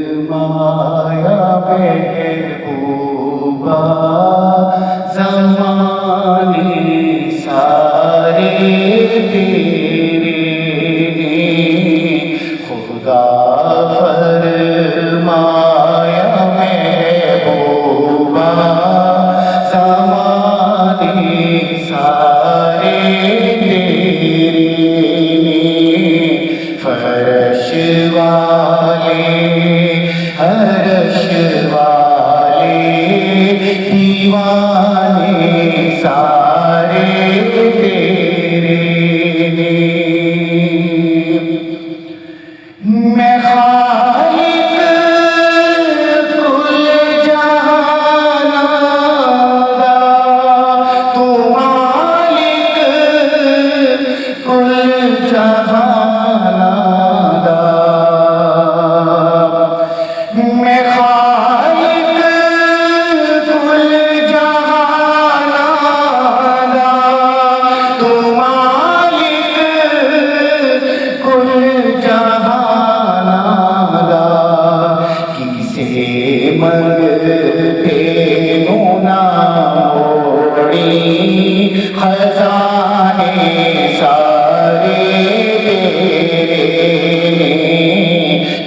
फरमाया महबूबा ज़माने सारे तेरे ने खुदा फरमाया महबूबा ज़माने सारे तेरे ने फर्श वाले हर्ष वाले दीवाने सारे तेरे ने मैं खालिक कुल जहाना दा तू मालिक कुल जहाना दा मैं खालिक कुल जहाना दा तू मालिक कुल जहाना दा किसे मंगते नु ना मोड़ी खजाने सारे तेरे ने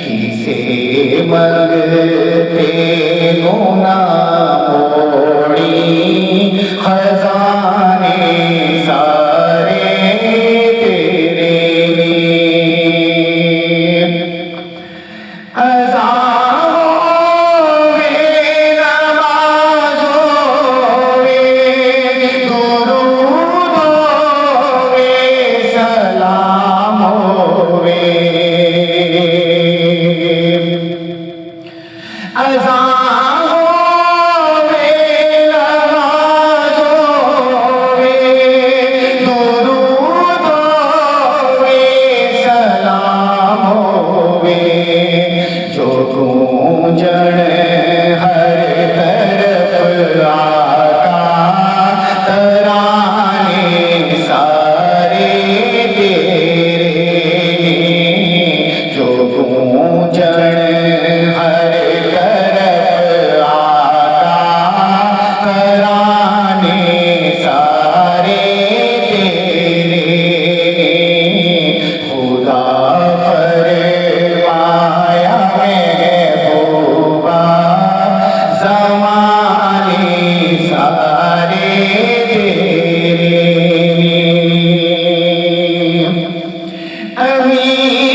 किसे मंगते नु ना मोड़ी खजाने सारे तेरे ने अज़ा होवे नमाज़ होवे दुरूद होवे सलाम होवे अज़ा होवे नमाज़ होवे दुरूद होवे सलाम होवे जो गूंजण हर तरफ आका तराने सारे तेरे ने जो गूंजण हर तरफ आका तराने सारे तेरे ने खुदा फरमाया महबूबा ज़माने सारे तेरे ने अमीर